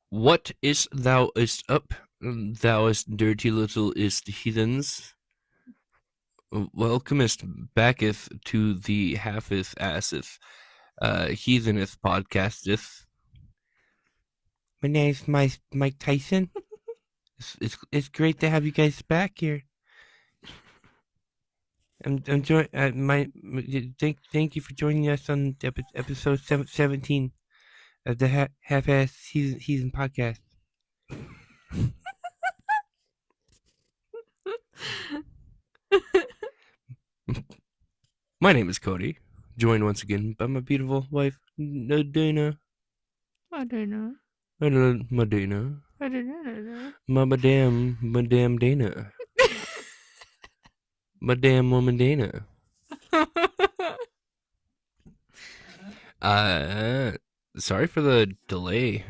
What is thou is up, thou is dirty little is heathens? Welcomest backeth to the halfeth asseth, heatheneth podcasteth. My name's Mike Tyson. It's great to have you guys back here. I'm thank you for joining us on episode 17 of the half-ass season podcast. My name is Cody, joined once again by my beautiful wife, Dana. I don't know. Madina. I don't know. Madame Dana. Madame Woman Dana. Uh, Sorry for the delay.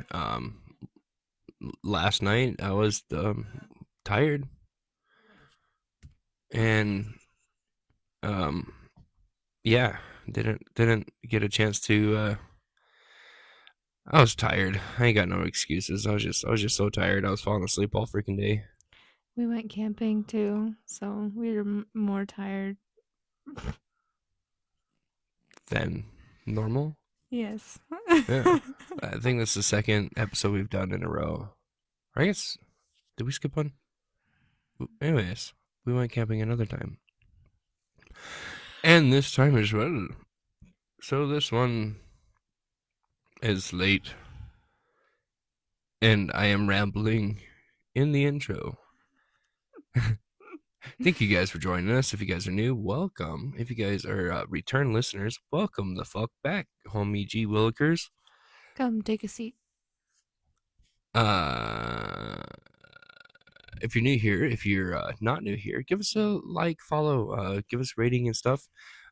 Last night I was tired and um, yeah, didn't get a chance to. I was tired. I ain't got no excuses. I was just so tired. I was falling asleep all freaking day. We went camping too, so we were more tired. Than normal. Yes. Yeah, I think this is the second episode we've done in a row. I guess did we skip one? Anyways, we went camping another time, and this time as well. So this one is late, and I am rambling in the intro. Thank you guys for joining us. If you guys are new, welcome. If you guys are return listeners, welcome the fuck back, homie G Willikers. Come take a seat. Uh, if you're new here, if you're not new here, give us a like, follow, give us a rating and stuff.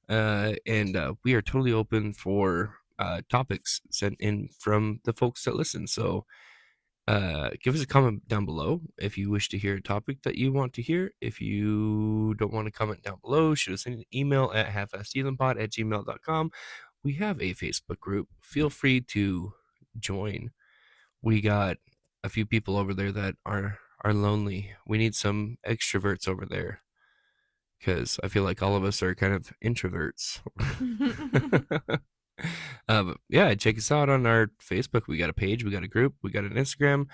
And we are totally open for topics sent in from the folks that listen. So give us a comment down below if you wish to hear a topic that you want to hear. If you don't want to comment down below, shoot us an email at halfastheathenpod@gmail.com. We have a Facebook group. Feel free to join. We got a few people over there that are lonely. We need some extroverts over there because I feel like all of us are kind of introverts. But yeah, check us out on our Facebook. We got a page, we got a group, we got an Instagram.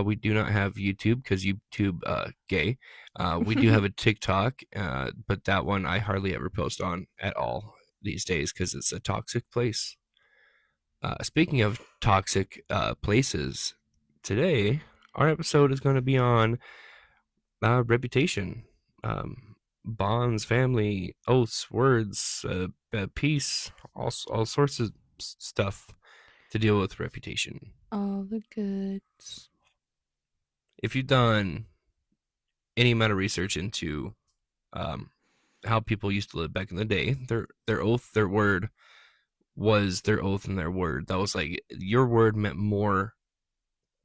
We do not have YouTube because YouTube gay. We do have a TikTok, but that one I hardly ever post on at all these days because it's a toxic place. Speaking of toxic places, today our episode is going to be on reputation, bonds, family, oaths, words, peace, all sorts of stuff to deal with reputation. All the goods. If you've done any amount of research into um, how people used to live back in the day, their oath, their word was their oath and their word. That was like your word meant more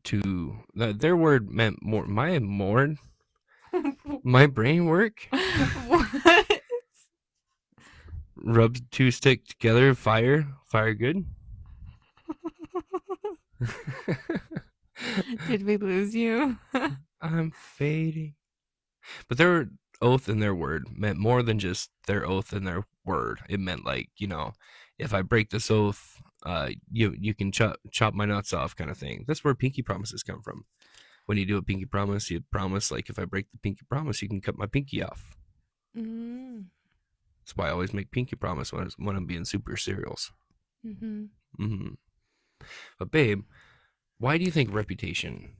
to their word meant more. My brain work What? rubs two stick together, fire good. Did we lose you? I'm fading. But their oath and their word meant more than just their oath and their word. It meant like, if I break this oath, you can chop my nuts off, kind of thing. That's where pinky promises come from. When you do a pinky promise, you promise like if I break the pinky promise, you can cut my pinky off. Mm. That's why I always make pinky promise when I'm being super serious. Mm-hmm. Mm-hmm. But babe, why do you think reputation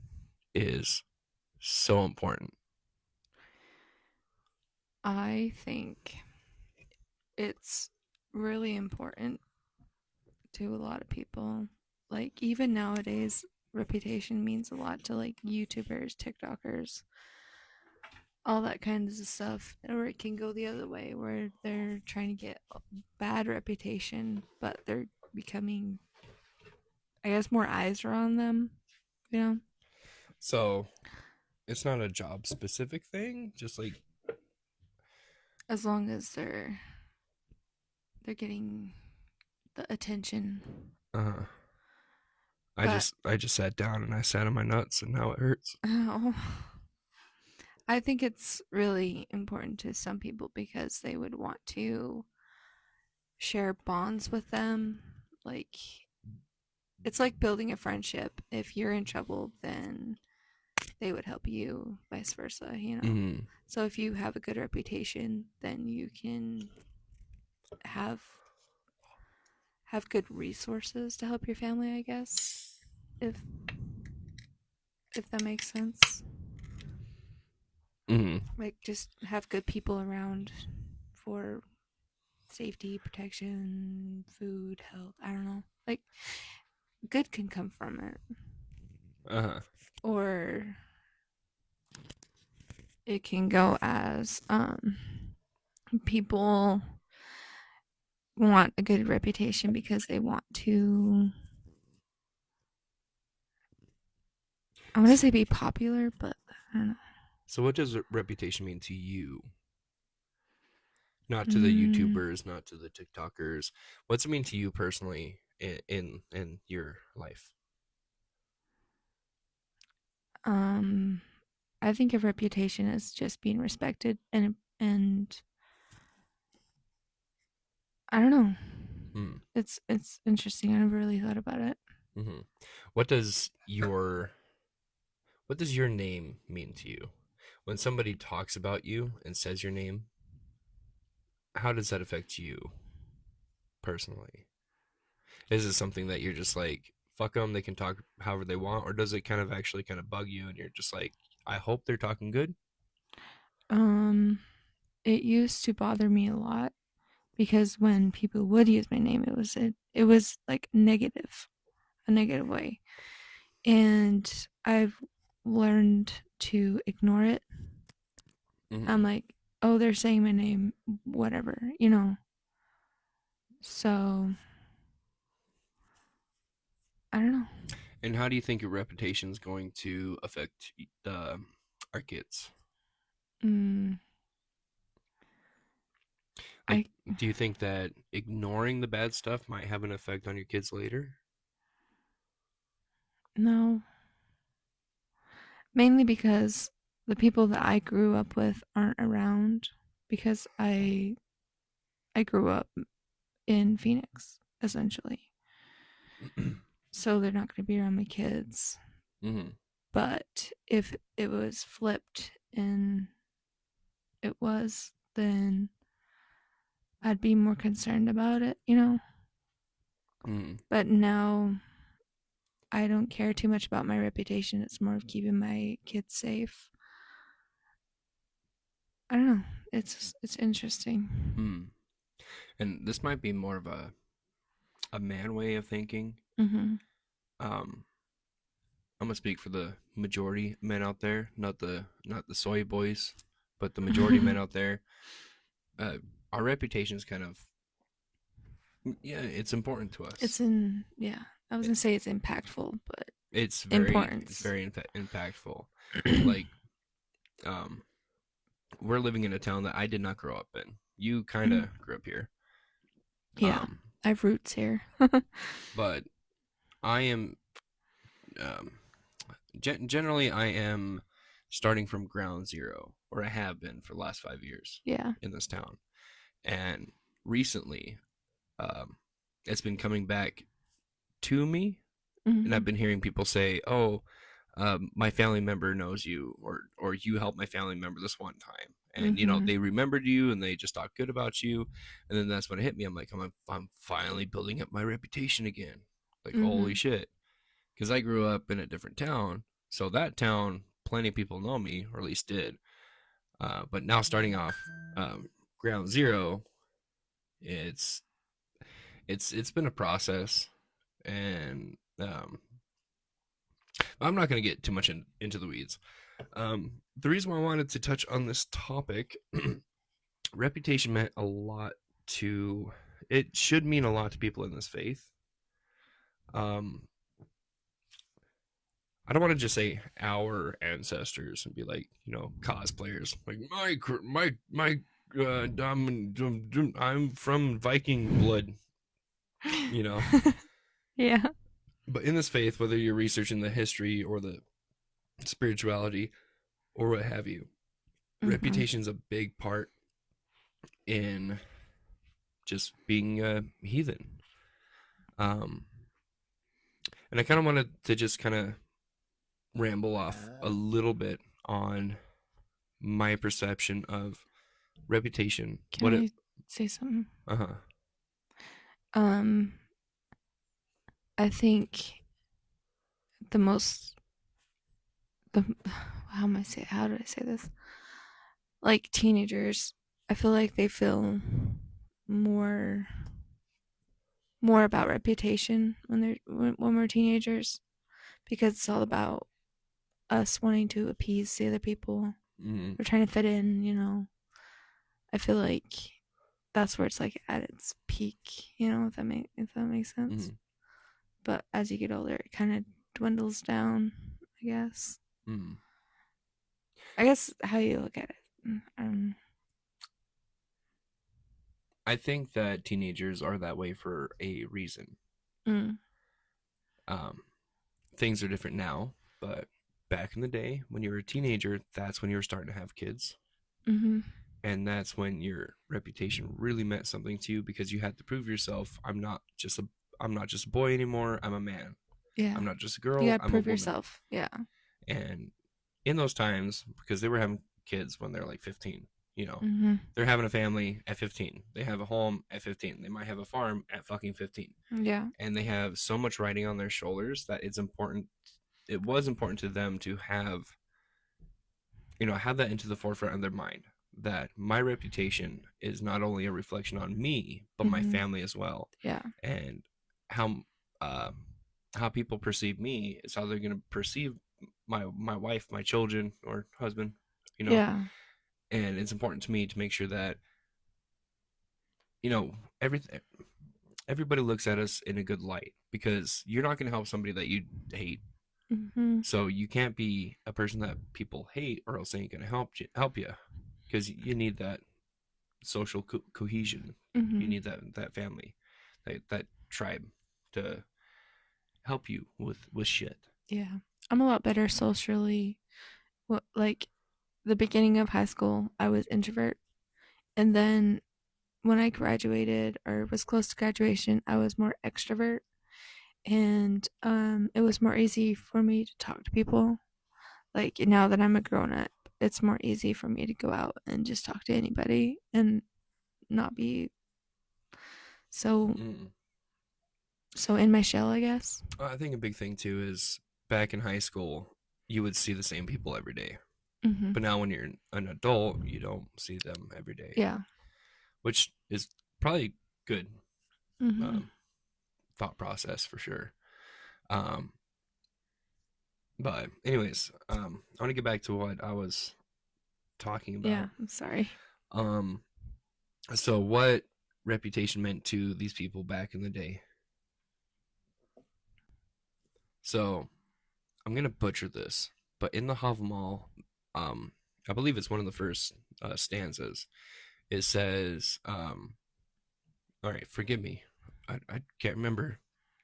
is so important? I think it's really important to a lot of people. Like, even nowadays, reputation means a lot to like YouTubers, TikTokers, all that kinds of stuff. Or it can go the other way where they're trying to get a bad reputation, but they're becoming, I guess, more eyes are on them, you know? So it's not a job specific thing, just like As long as they're getting the attention. uh But I just sat down and I sat on my nuts and now it hurts. oh, I think it's really important to some people because they would want to share bonds with them. Like, it's like building a friendship. If you're in trouble, then they would help you, vice versa, you know? Mm, So if you have a good reputation, then you can have good resources to help your family, I guess. If that makes sense. mm, Like just have good people around for safety, protection, food, health. I don't know. Like good can come from it. uh-huh. Or it can go as people want a good reputation because they want to, I want to say, be popular, but I don't know. So what does reputation mean to you? Not to the Mm, YouTubers, not to the TikTokers. What's it mean to you personally in your life? um, I think a reputation is just being respected, and I don't know. Hmm. It's interesting. I never really thought about it. Mm-hmm. What does your name mean to you? When somebody talks about you and says your name, how does that affect you personally? Is it something that you're just like, fuck them, they can talk however they want, or does it kind of actually kind of bug you and you're just like, I hope they're talking good? Um, it used to bother me a lot because when people would use my name, it was like a negative way, and I've learned to ignore it. I'm Mm-hmm. like, oh, they're saying my name, whatever, you know. So I don't know. And how do you think your reputation is going to affect our kids? Mm, Like, I do you think that ignoring the bad stuff might have an effect on your kids later? no, mainly because the people that I grew up with aren't around because I grew up in Phoenix essentially. So they're not going to be around my kids. Mm-hmm. But if it was flipped and it was, then I'd be more concerned about it, you know? Mm-hmm. But now I don't care too much about my reputation. It's more of keeping my kids safe. I don't know. It's interesting. Mm. And this might be more of a man way of thinking. Mm-hmm. Um, I'm gonna speak for the majority men out there, not the soy boys, but the majority men out there. Uh, our reputation is kind of, yeah, it's important to us. Yeah. I was gonna say it's impactful, but It's importance. very impactful. Like, um, we're living in a town that I did not grow up in. You kind of grew up here. Yeah. Um, I have roots here. but I am, um, generally, I am starting from ground zero, or I have been for the last 5 years Yeah. in this town. And recently, um, it's been coming back to me, and Mm-hmm. I've been hearing people say, "Oh, my family member knows you," or "You helped my family member this one time," and Mm-hmm. they remembered you and they just talked good about you, and then that's when it hit me. I'm like, I'm finally building up my reputation again. Like, Mm-hmm. holy shit, because I grew up in a different town, so that town, plenty of people know me, or at least did. But now starting off ground zero, it's it's been a process, and I'm not going to get too much into the weeds. The reason why I wanted to touch on this topic, reputation meant a lot to. It should mean a lot to people in this faith. Um, I don't want to just say our ancestors and be like, cosplayers. Like I'm from Viking blood, you know. Yeah. But in this faith, whether you're researching the history or the spirituality or what have you, Mm-hmm. reputation is a big part in just being a heathen. Um, and I kind of wanted to just kind of ramble off a little bit on my perception of reputation. Can What it, I say something? uh huh. Um, I think the most the how do I say this? Like teenagers, I feel like they feel more more about reputation when when we're teenagers because it's all about us wanting to appease the other people. Mm-hmm. We're trying to fit in, you know. I feel like that's where it's like at its peak, you know, if that makes sense. Mm-hmm. But as you get older, it kind of dwindles down, I guess. Mm-hmm. I guess how you look at it. I think that teenagers are that way for a reason. Mm, Um, Things are different now, but back in the day when you were a teenager, that's when you were starting to have kids. mm-hmm. And that's when your reputation really meant something to you because you had to prove yourself. I'm not just a boy anymore. I'm a man. Yeah. I'm not just a You girl. gotta I'm a prove woman. yourself. Yeah. And in those times, because they were having kids when they're like 15, Mm-hmm. they're having a family at 15. They have a home at 15. They might have a farm at fucking 15. Yeah. And they have so much riding on their shoulders that it's important. It was important to them to have that into the forefront of their mind that my reputation is not only a reflection on me, but my Mm-hmm. family as well. Yeah. And how, uh, how people perceive me is how they're going to perceive my wife, my children, or husband, you know. Yeah. And it's important to me to make sure that you know everything. Everybody looks at us in a good light because you're not going to help somebody that you hate. Mm-hmm. So you can't be a person that people hate, or else they ain't going to help you because you need that social cohesion. You Mm-hmm. need that family, that tribe to help you with shit. Yeah. I'm a lot better socially. What like the beginning of high school, I was introvert, and then when I graduated or was close to graduation, I was more extrovert, and it was more easy for me to talk to people. Like now that I'm a grown up, it's more easy for me to go out and just talk to anybody and not be so Mm. so in my shell, I guess. I think a big thing too is back in high school, you would see the same people every day. Mm-hmm. But now when you're an adult, you don't see them every day, Yeah. which is probably good Mm-hmm. um, thought process for sure. Um, but anyways, I want to get back to what I was talking Yeah. about. I'm sorry. Um, so what reputation meant to these people back in the day? So I'm gonna butcher this, but in the Havamal, um, I believe it's one of the first stanzas. It says, "All right, forgive me, I can't remember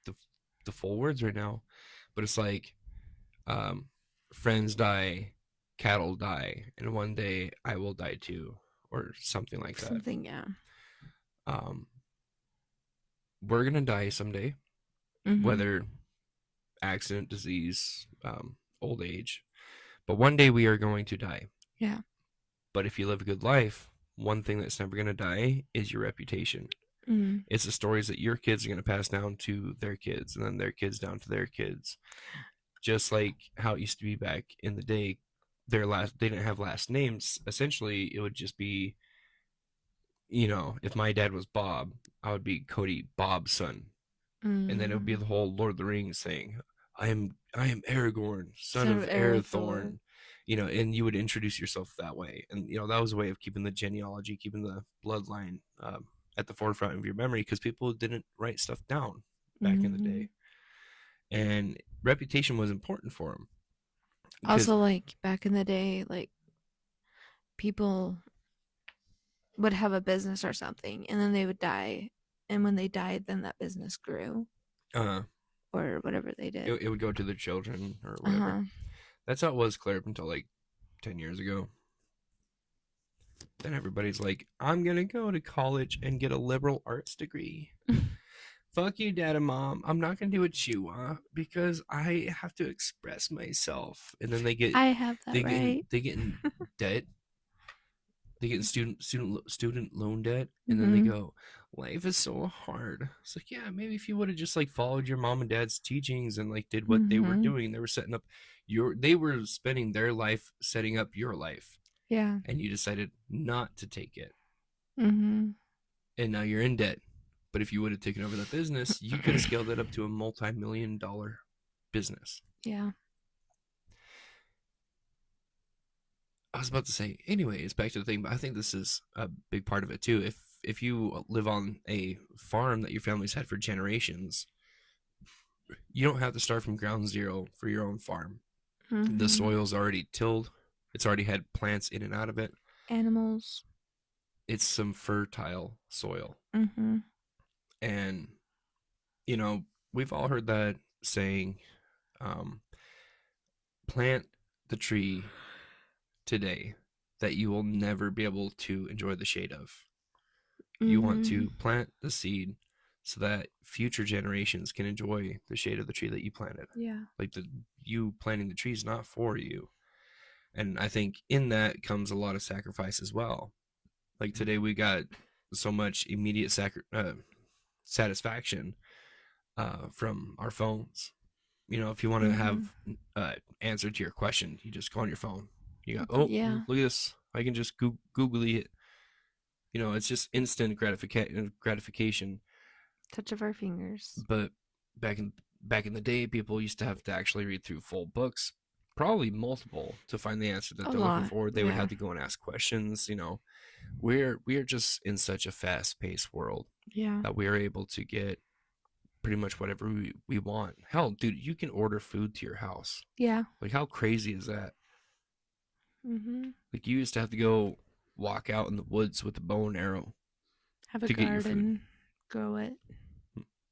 the the full words right now, but it's like, um, friends die, cattle die, and one day I will die too, or something like that. Something. Yeah. Um, we're gonna die someday, Mm-hmm. whether accident, disease, old age, but one day we are going to die. Yeah. But if you live a good life, one thing that's never gonna die is your reputation. Mm. It's the stories that your kids are gonna pass down to their kids, and then their kids down to their kids. Just like how it used to be back in the day, they didn't have last names. Essentially, it would just be, if my dad was Bob, I would be Cody Bob's son, and then it would be Mm. the whole Lord of the Rings thing. I am Aragorn, son Son of of Arathor. Arathorn, and you would introduce yourself that way, and that was a way of keeping the genealogy, keeping the bloodline at the forefront of your memory because people didn't write stuff down back in the Mm-hmm. day, and reputation was important for them because Also, like back in the day, like people would have a business or something, and then they would die, and when they died, then that business grew. uh, or whatever they did. It would go to the children or Uh whatever. huh. That's how it was clear up until like 10 years ago. Then everybody's like, I'm going to go to college and get a liberal arts degree. Fuck you, dad and mom. I'm not going to do what you want because I have to express myself. And then I have that right. they get in debt. They get in student loan debt, and then they Mm-hmm. go, life is so hard. It's like, yeah, maybe if you would have just like followed your mom and dad's teachings and like did what they were Mm-hmm. doing, they were setting up they were spending their life setting up your life, Yeah. and you decided not to take it, Mm-hmm. and now you're in debt. But if you would have taken over the business, you could have scaled it up to a multi-million-dollar business. Yeah. I was about to say, anyways, back to the thing, but I think this is a big part of it too. If you live on a farm that your family's had for generations, you don't have to start from ground zero for your own farm. Mm-hmm. The soil's already tilled. It's already had plants in and out of it. Animals. It's some fertile soil. Mm-hmm. And, we've all heard that saying, um, plant the tree today that you will never be able to enjoy the shade of. You want Mm-hmm. to plant the seed so that future generations can enjoy the shade of the tree that you planted. Yeah. Like you planting the tree is not for you. And I think in that comes a lot of sacrifice as well. Like today we got so much immediate satisfaction from our phones. If you want to have answer to your question, you just go on your phone. You go, Yeah. look at this. I can just Googly it. It's just instant gratification. Touch of our fingers. But back in the day, people used to have to actually read through full books, probably multiple, to find the answer that they're looking for. They would have to go and ask questions. We are just in such a fast-paced world that we are able to get pretty much whatever we want. Hell, dude, you can order food to your house. Yeah. Like, how crazy is that? Mm-hmm. Like, you used to have to go walk out in the woods with a bow and arrow. Have a to get your food. garden. Grow it.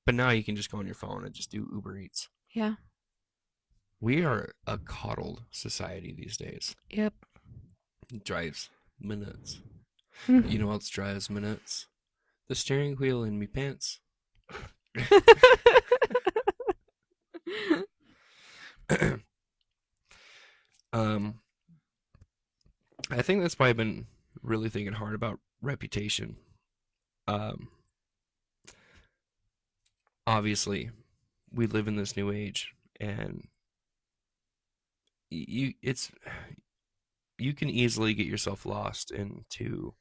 But now you can just go on your phone and just do Uber Eats. Yeah. We are a coddled society these days. Yep. It drives me nuts. You know what else drives me nuts? The steering wheel in me pants. I think that's why I've been really thinking hard about reputation. Obviously, we live in this new age, and you can easily get yourself lost into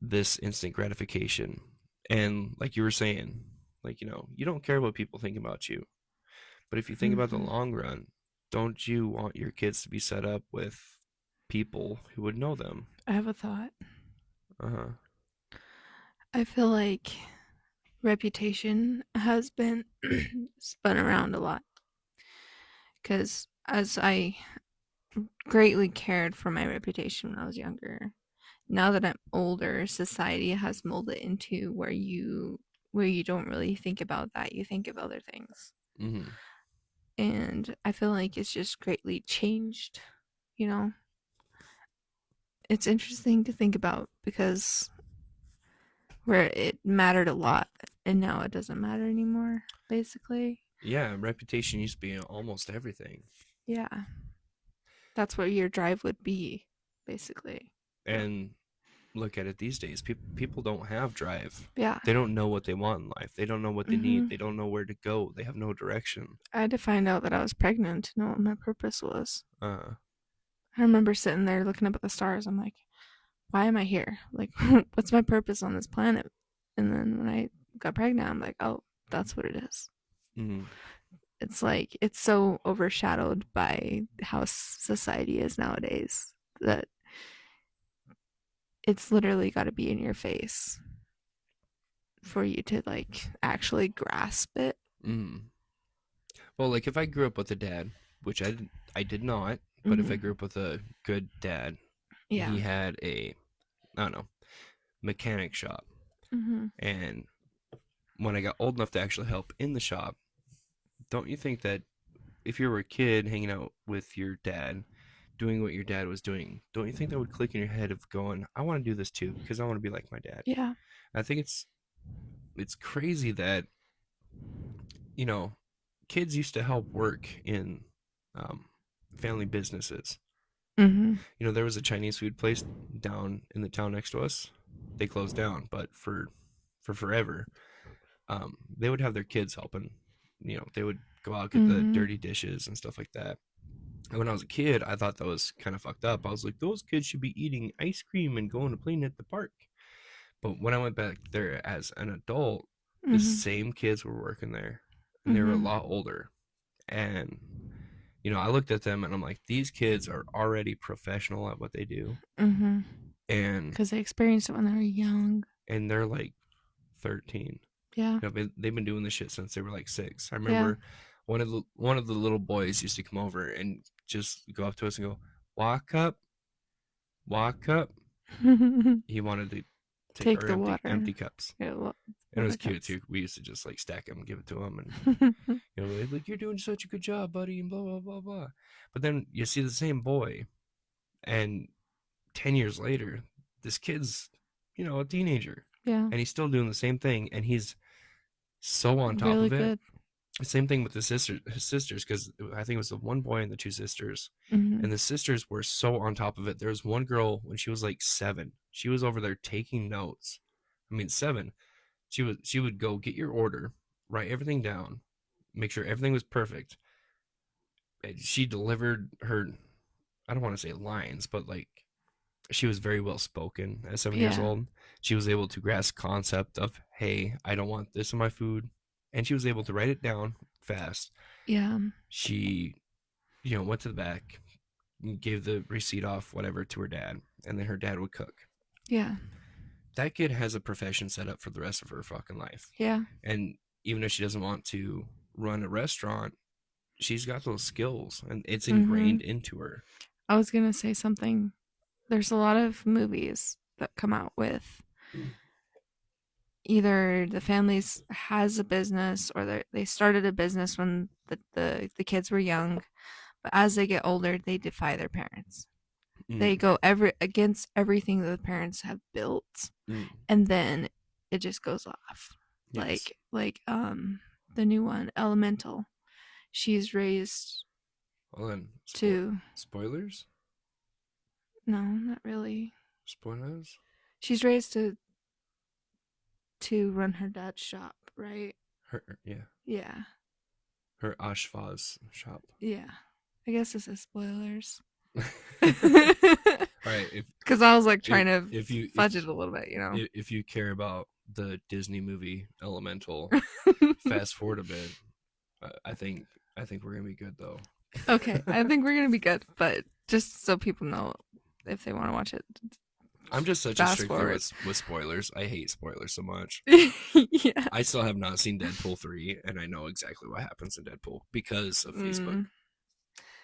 this instant gratification. And like you were saying, like, you don't care what people think about you. But if you think about the long run, don't you want your kids to be set up with people who would know them? I have a thought. Uh-huh. I feel like reputation has been spun around a lot. Because as I greatly cared for my reputation when I was younger, now that I'm older, society has molded into where you don't really think about that. You think of other things. Mm-hmm. And I feel like it's just greatly changed, It's interesting to think about because where it mattered a lot and now it doesn't matter anymore, basically. Yeah, reputation used to be almost everything. Yeah. That's what your drive would be, basically. And look at it these days. People don't have drive. Yeah. They don't know what they want in life. They don't know what they need. They don't know where to go. They have no direction. I had to find out that I was pregnant to know what my purpose was. I remember sitting there looking up at the stars. I'm like, why am I here? Like, what's my purpose on this planet? And then when I got pregnant, I'm like, oh, that's what it is. Mm-hmm. It's like, it's so overshadowed by how society is nowadays that it's literally got to be in your face for you to like actually grasp it. Mm-hmm. Well, like if I grew up with a dad, which I did not, but if I grew up with a good dad, he had a, I don't know, mechanic shop. And when I got old enough to actually help in the shop, don't you think that if you were a kid hanging out with your dad, doing what your dad was doing, don't you think that would click in your head of going, I want to do this too because I want to be like my dad? Yeah. I think it's crazy that you know kids used to help work in um, family businesses. Mm-hmm. There was a Chinese food place down in the town next to us. They closed down, but for forever, they would have their kids helping. They would go out get the Mm-hmm. dirty dishes and stuff like that. And when I was a kid, I thought that was kind of fucked up. I was like, those kids should be eating ice cream and going to playing at the park. But when I went back there as an adult, the Mm-hmm. same kids were working there, and they were a Mm-hmm. lot older. And I looked at them and I'm like, these kids are already professional at what they do, Mm-hmm. and Because they experienced it when they were young. they're like 13. Yeah. They've been doing this shit since they were like 6. I Yeah. remember one of the little boys used to come over and just go up to us and go, "Walk up, walk up." He wanted to take Take our the empty water. cups. Yeah, And it was water cute cups. too. We used to just like stack them and give it to him, and they're like, "You're doing such a good job, buddy," and blah blah blah blah. But then you see the same boy, and 10 years later, this kid's a teenager, Yeah. and he's still doing the same thing, and he's so on top Really of it. good. Same thing with his sisters, because I think it was the one boy and the 2 sisters, Mm-hmm. and the sisters were so on top of it. There was one girl when she was like 7. She was over there taking notes. I mean, 7. She would go get your order, write everything down, make sure everything was perfect. And she delivered her, I don't want to say lines, but like she was very well spoken at 7 years Yeah. old. She was able to grasp concept of, hey, I don't want this in my food, and she was able to write it down fast. Yeah. She, went to the back, gave the receipt off, whatever, to her dad, and then her dad would cook. Yeah. That kid has a profession set up for the rest of her fucking life. Yeah. And even if she doesn't want to run a restaurant, she's got those skills and it's ingrained into her. I was gonna say something. There's a lot of movies that come out with either the families has a business or they started a business when the kids were young, but as they get older, they defy their parents. They go against everything that the parents have built, and then it just goes off. Yes. Like the new one, Elemental. She's raised Well then, to spoilers? no, not really. Spoilers? She's raised to run her dad's shop, right? Yeah. Yeah. Her Ashfaz shop. Yeah. I guess this is spoilers. Right. Because I was like trying to fudge it if, a little bit, if you care about the Disney movie Elemental, fast forward a bit. I think we're gonna be good though. Okay, I think we're gonna be good, but just so people know if they want to watch it. I'm just such a stickler with spoilers. I hate spoilers so much. Yeah. I still have not seen Deadpool 3, and I know exactly what happens in Deadpool because of Facebook.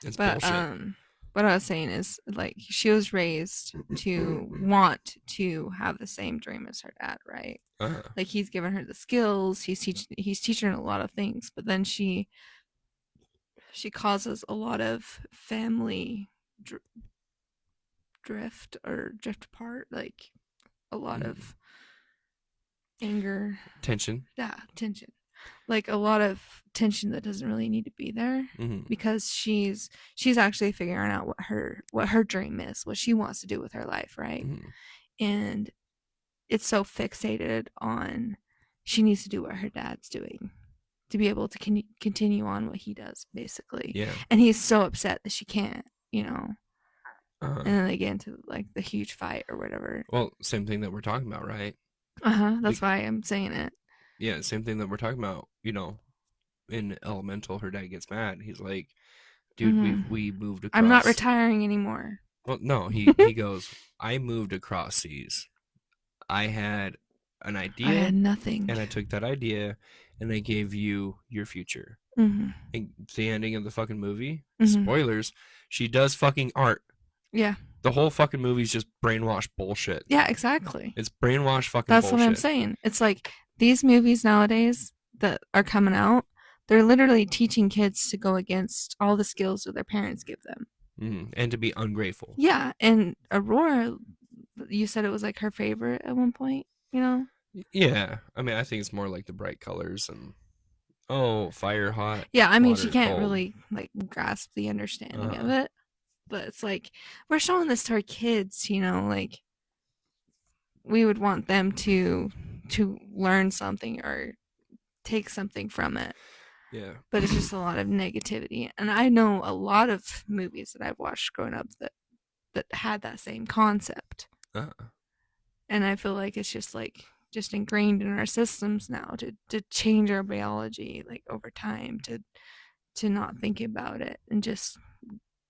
It's bullshit. What I was saying is, like, she was raised to want to have the same dream as her dad, right? Uh-huh. Like, he's given her the skills, he's teaching her a lot of things, but then she causes a lot of family drift apart, like a lot of anger, tension. Yeah, tension. Like a lot of tension that doesn't really need to be there, because she's actually figuring out what her dream is, what she wants to do with her life, right? And it's so fixated on she needs to do what her dad's doing to be able to continue on what he does, basically. Yeah. And he's so upset that she can't, and then they get into like the huge fight or whatever. Well, same thing that we're talking about, right? That's why I'm saying it. Yeah, same thing that we're talking about. In Elemental, her dad gets mad. He's like, "Dude, we moved across. I'm not retiring anymore." Well, no, he goes, "I moved across seas. I had an idea. I had nothing, and I took that idea, and I gave you your future." And the ending of the fucking movie. Spoilers. She does fucking art. Yeah. The whole fucking movie's just brainwash bullshit. Yeah, exactly. It's brainwash fucking That's bullshit. What I'm saying. It's like these movies nowadays that are coming out, they're literally teaching kids to go against all the skills that their parents give them. And to be ungrateful. Yeah, and Aurora, you said it was like her favorite at one point, you know? Yeah, I mean, I think it's more like the bright colors and fire hot, Yeah, I mean, she water can't cold. really like grasp the understanding of Uh, it, but it's like we're showing this to our kids, you know, like we would want them to learn something or take something from it. yeah. But it's just a lot of negativity. And I know a lot of movies that I've watched growing up that had that same concept. uh, And I feel like it's just ingrained in our systems now to change our biology like over time to not think about it and just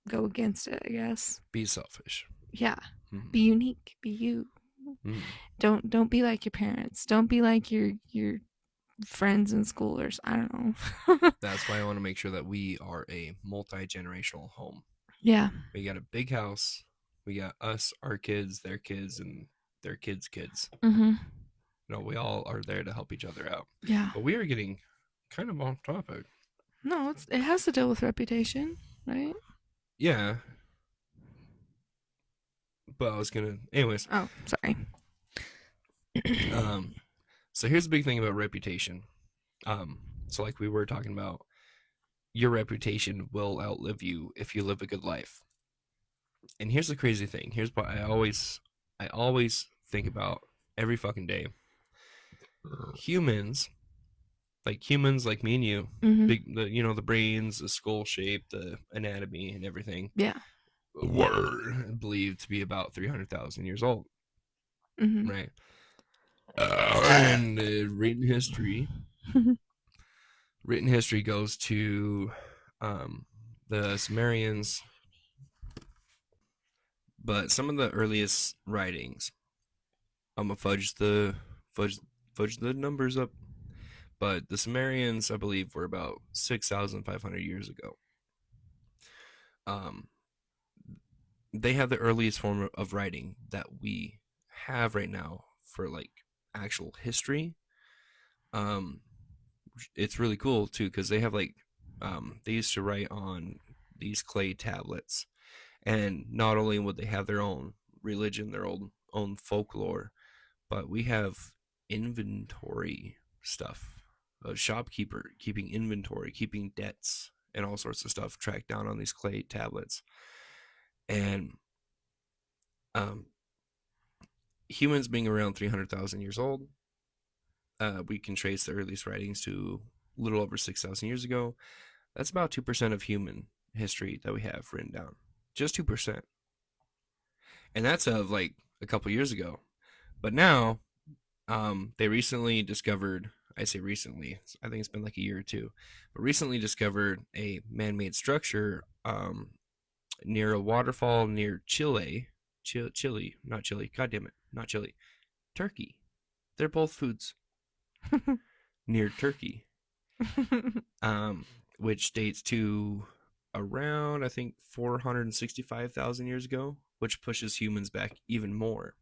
go against it, I guess. be selfish. Yeah. Mm. Be unique, be you. Mm. Don't be like your parents. Don't be like your friends in school or I don't know. That's why I want to make sure that we are a multi-generational home. Yeah. We got a big house. We got us, our kids, their kids, and their kids' kids. Mm-hmm. We all are there to help each other out. Yeah. But we are getting kind of off topic. No, it has to deal with reputation, right? Yeah. But I was gonna, anyways. Oh, sorry. So here's the big thing about reputation. So like we were talking about, your reputation will outlive you if you live a good life. And here's the crazy thing. Here's what I always think about every fucking day. Humans like me and you, Mm-hmm. the brains, the skull shape, the anatomy, and everything, Yeah. were believed to be about 300,000 years old, Mm-hmm. right? And written history goes to the Sumerians, but some of the earliest writings, I'm gonna fudge the numbers up, but the Sumerians, I believe, were about 6,500 years ago. Um, they have the earliest form of writing that we have right now for like actual history. Um, it's really cool too because they have like they used to write on these clay tablets, and not only would they have their own religion, their own folklore, but we have inventory stuff, a shopkeeper keeping inventory, keeping debts, and all sorts of stuff tracked down on these clay tablets. And um, humans being around 300,000 years old, we can trace the earliest writings to a little over 6,000 years ago. That's about 2% of human history that we have written down. Just 2%. And that's of like a couple years ago. But now, they recently discovered, I say recently, I think it's been like a year or two, but recently discovered a man made structure near a waterfall near Chile. Chile, not Chile. God damn it. Not Chile. Turkey. They're both foods. Near Turkey, which dates to around, I think, 465,000 years ago, which pushes humans back even more.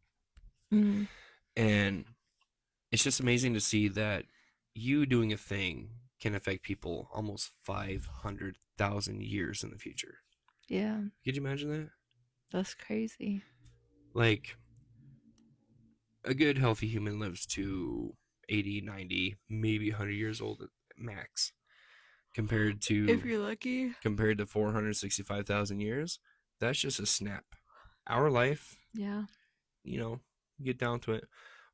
Mm-hmm. And it's just amazing to see that you doing a thing can affect people almost 500,000 years in the future. Yeah. Could you imagine that? That's crazy. Like, a good, healthy human lives to 80, 90, maybe 100 years old at max. Compared If to you're lucky. 465,000 years, that's just a snap. Our life, Yeah. Get down to it.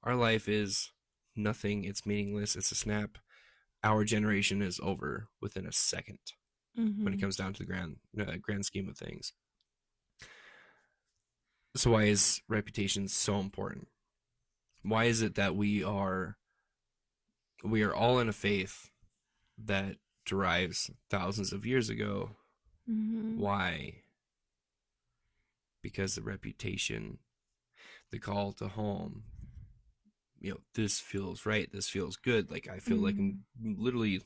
Our life is nothing. It's meaningless. It's a snap. Our generation is over within a second when it comes down to the grand scheme of things. So why is reputation so important? Why is it that we are all in a faith that derives thousands of years ago? Mm-hmm. Why? Because the reputation, the call to home, this feels right, this feels good. Like I feel like I'm literally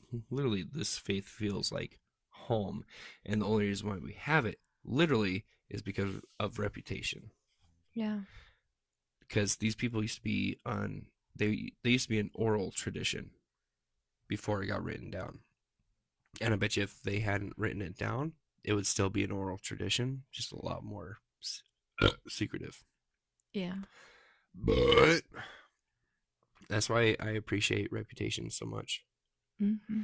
this faith feels like home. And the only reason why we have it literally is because of reputation. Yeah. Because these people used to be they used to be an oral tradition before it got written down. And I bet you if they hadn't written it down, it would still be an oral tradition, just a lot more secretive. Yeah. But that's why I appreciate Reputation so much, Mm-hmm.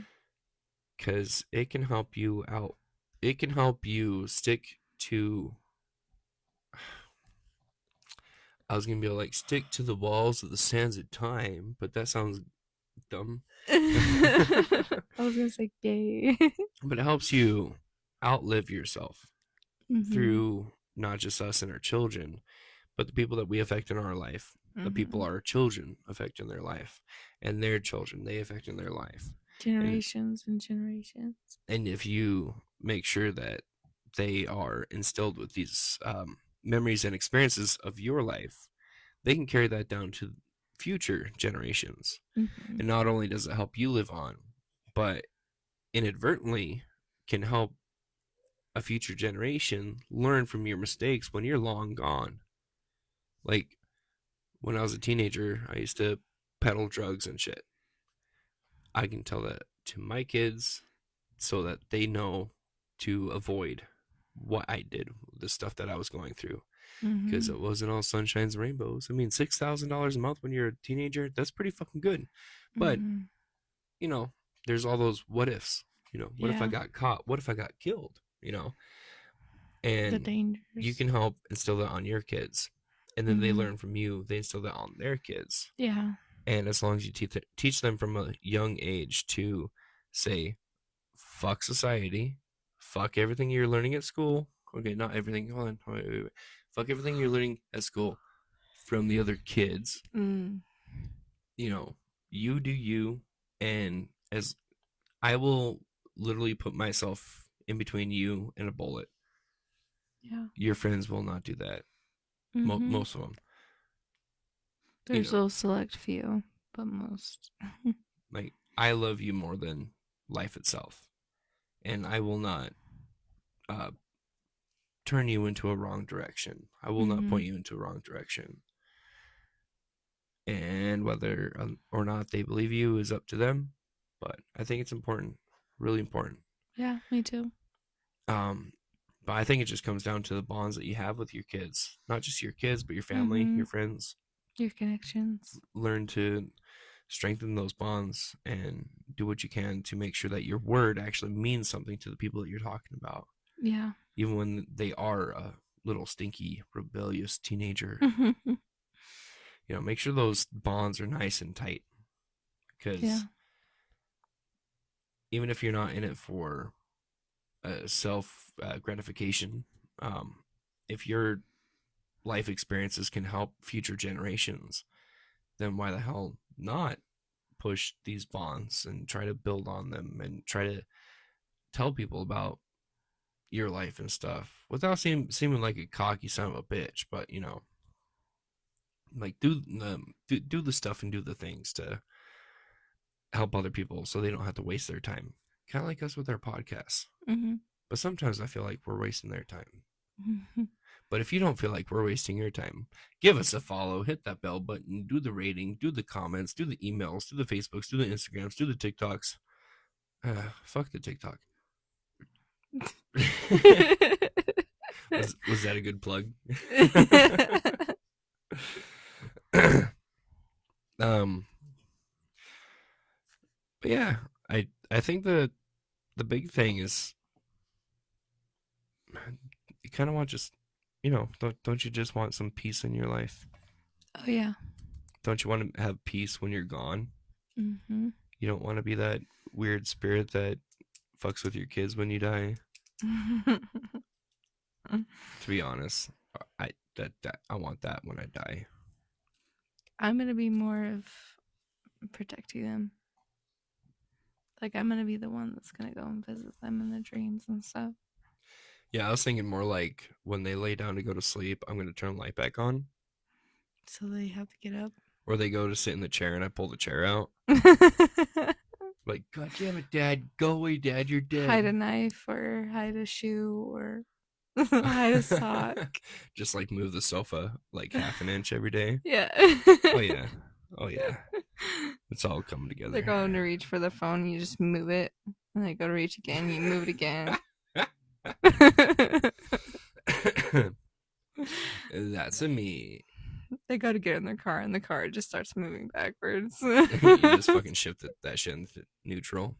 because it can help you out. It can help you stick to. I was gonna be like stick to the walls of the sands of time, but that sounds dumb. I was gonna say gay. But it helps you outlive yourself Mm-hmm. through not just us and our children, but the people that we affect in our life, the people Mm-hmm. our children affect in their life, and their children they affect in their life. And Generations and generations. and if you make sure that they are instilled with these memories and experiences of your life, they can carry that down to future generations. Mm-hmm. And not only does it help you live on, but inadvertently can help a future generation learn from your mistakes when you're long gone. Like when I was a teenager, I used to peddle drugs and shit. I can tell that to my kids so that they know to avoid what I did, the stuff that I was going through, because Mm-hmm. it wasn't all sunshines and rainbows. I mean, $6,000 a month when you're a teenager, that's pretty fucking good. But, Mm-hmm. you know, there's all those what ifs. What if I Yeah. got caught? What if I got killed? The And you dangers. can help instill that on your kids. And then they Mm-hmm. learn from you, they instill that on their kids. Yeah. And as long as you teach them from a young age to say, fuck society, fuck everything you're learning at school. Okay, not everything. Hold on. Wait. Fuck everything you're learning at school from the other kids. Mm. You know, you do you. And as I will literally put myself in between you and a bullet, Yeah. your friends will not do that. Mm-hmm. Most of them. There's a select few, but most. Like, I love you more than life itself. And I will not uh, turn you into a wrong direction. I will not point you into a wrong direction. And whether or not they believe you is up to them. But I think it's important, really important. Yeah, me too. But I think it just comes down to the bonds that you have with your kids, not just your kids, but your family, your friends. Your connections. Learn to strengthen those bonds and do what you can to make sure that your word actually means something to the people that you're talking about. Yeah. Even when they are a little stinky, rebellious teenager. Make sure those bonds are nice and tight. Because even if you're not in it for self gratification, if your life experiences can help future generations, then why the hell not push these bonds and try to build on them and try to tell people about your life and stuff without seeming like a cocky son of a bitch, but like do the stuff and do the things to help other people so they don't have to waste their time. Kind of like us with our podcasts. Mm-hmm. But sometimes I feel like we're wasting their time. Mm-hmm. But if you don't feel like we're wasting your time, give us a follow, hit that bell button, do the rating, do the comments, do the emails, do the Facebooks, do the Instagrams, do the TikToks. Fuck the TikTok. was that a good plug? But yeah, I think the big thing is you kind of want just don't you just want some peace in your life? Oh yeah. Don't you want to have peace when you're gone? Mm-hmm. You don't want to be that weird spirit that fucks with your kids when you die. To be honest, I want that when I die. I'm gonna be more of protecting them. Like I'm gonna be the one that's gonna go and visit them in the dreams and stuff. Yeah, I was thinking more like when they lay down to go to sleep, I'm gonna turn the light back on. So they have to get up. Or they go to sit in the chair and I pull the chair out. Like, God damn it, Dad, go away, Dad, you're dead. Hide a knife or hide a shoe or hide a sock. Just like move the sofa like half an inch every day. Yeah. Oh yeah. Oh yeah, it's all coming They're together. going to reach for the phone, you just move it, and they go to reach again, you move it again. That's a me. They go to get in their car, and the car just starts moving backwards. You just fucking shifted that shit into neutral.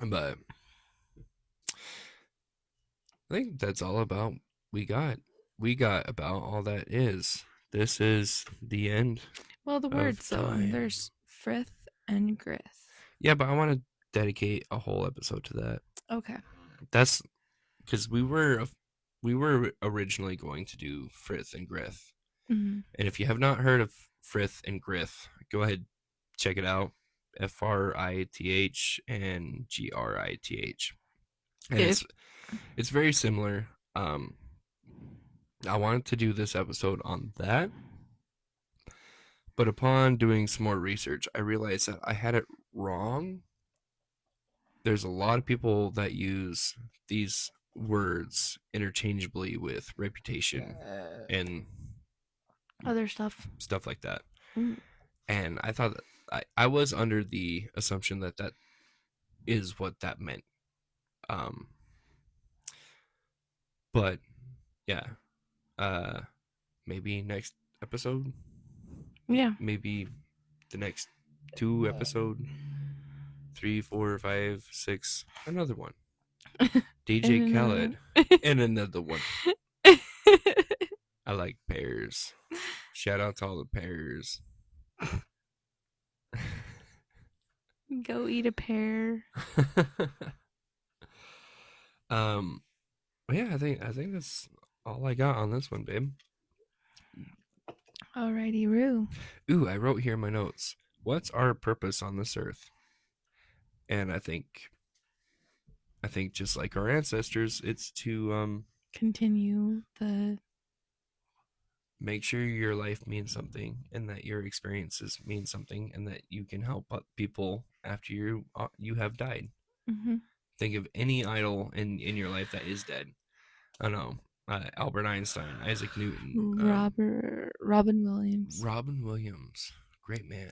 But I think that's all about we got. We got about all that is. This is the end Well, the of words though, time. there's frith and grith. Yeah, but I want to dedicate a whole episode to that. Okay. That's because we were originally going to do Frith and Grith. Mhm. And if you have not heard of Frith and Grith, go ahead, check it out. Frith and Grith. And it's very similar. I wanted to do this episode on that, but upon doing some more research, I realized that I had it wrong. There's a lot of people that use these words interchangeably with reputation and Other stuff. stuff like that. Mm. And I thought that I was under the assumption that that is what that meant. But yeah, maybe next episode, Yeah. maybe the next 2 episode, 3, 4, 5, 6, another one. DJ And Khaled and another one. I like pears. Shout out to all the pears. Go eat a pear. Yeah, I think that's all I got on this one, babe. Alrighty, Roo. Ooh, I wrote here in my notes. What's our purpose on this earth? And I think just like our ancestors, it's to continue the make sure your life means something and that your experiences mean something and that you can help people after you have died. Mm-hmm. Think of any idol in your life that is dead. I don't know. Albert Einstein, Isaac Newton, Robin Williams. Robin Williams, great man.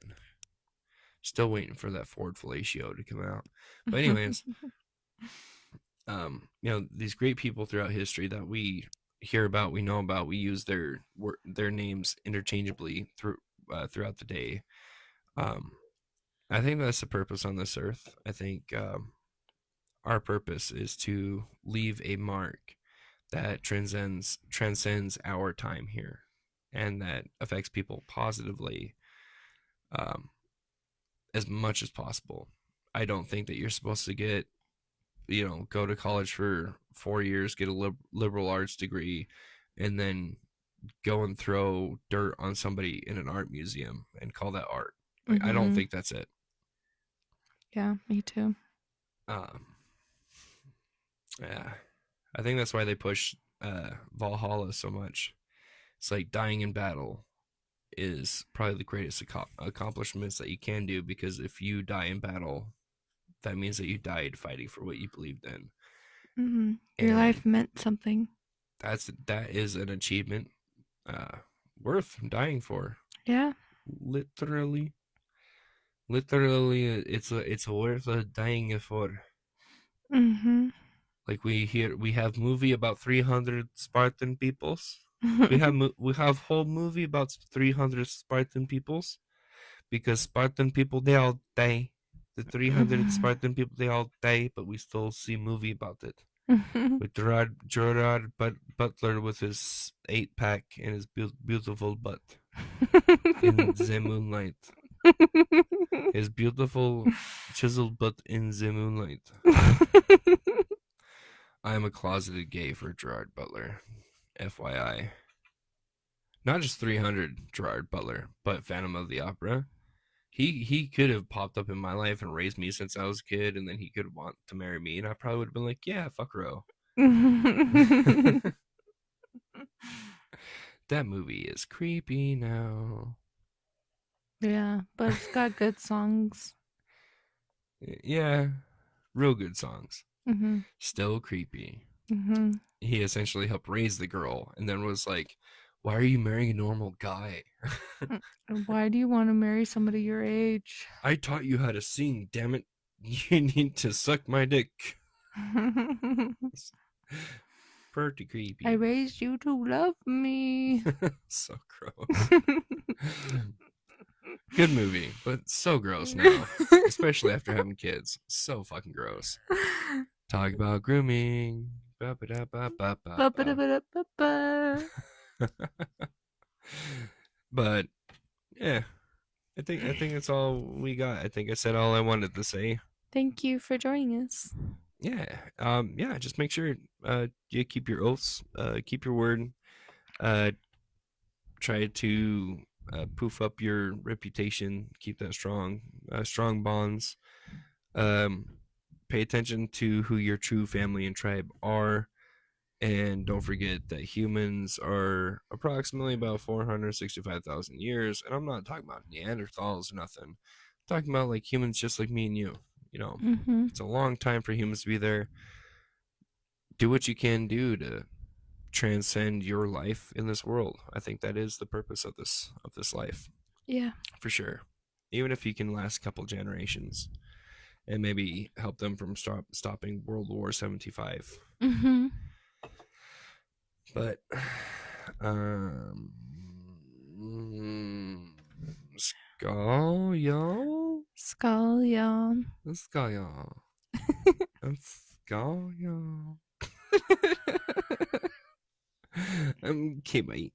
Still waiting for that Ford Fellatio to come out. But anyways, these great people throughout history that we hear about, we know about, we use their names interchangeably throughout the day. I think that's the purpose on this earth. I think our purpose is to leave a mark that transcends our time here and that affects people positively as much as possible. I don't think that you're supposed to go to college for 4 years, get a liberal arts degree, and then go and throw dirt on somebody in an art museum and call that art. Like, I don't think that's it. Yeah, me too. Yeah, I think that's why they push Valhalla so much. It's like dying in battle is probably the greatest accomplishments that you can do, because if you die in battle, that means that you died fighting for what you believed in. Mm-hmm. Your life meant something. That is an achievement worth dying for. Yeah. Literally, it's worth dying for. Mm-hmm. Like we have movie about 300 Spartan peoples. we have whole movie about 300 Spartan peoples, because Spartan people, they all die. The 300 Spartan people, they all die, but we still see movie about it. With Gerard Butler with his 8-pack and his beautiful butt in the moonlight. His beautiful chiseled butt in the moonlight. I am a closeted gay for Gerard Butler, FYI. Not just 300 Gerard Butler, but Phantom of the Opera. He could have popped up in my life and raised me since I was a kid, and then he could want to marry me, and I probably would have been like, yeah, fuck Ro. That movie is creepy now. Yeah, but it's got good songs. Yeah, real good songs. Mm-hmm. Still creepy. Mm-hmm. He essentially helped raise the girl, and then was like, "Why are you marrying a normal guy? Why do you want to marry somebody your age? I taught you how to sing. Damn it! You need to suck my dick." Pretty I creepy. raised you to love me. So gross. Good movie, but so gross now, especially after having kids. So fucking gross. Talk about grooming. Ba-ba-da-ba-ba-ba-ba. Ba-ba-da-ba-da-ba-ba. But yeah, I think that's all we got. I think I said all I wanted to say. Thank you for joining us. Yeah. Just make sure you keep your oaths, keep your word, uh, try to poof up your reputation, keep that strong, strong bonds. Um, pay attention to who your true family and tribe are, and don't forget that humans are approximately about 465,000 years. And I'm not talking about Neanderthals or nothing. I'm talking about like humans just like me and you. You know, Mm-hmm. it's a long time for humans to be there. Do what you can do to transcend your life in this world. I think that is the purpose of this life, Yeah. for sure. Even if you can last a couple generations and maybe help them from stopping World War 75. Mm-hmm. But um Skull y'all? Skull, y'all. Skull y'all. Skull y'all. Okay, bye.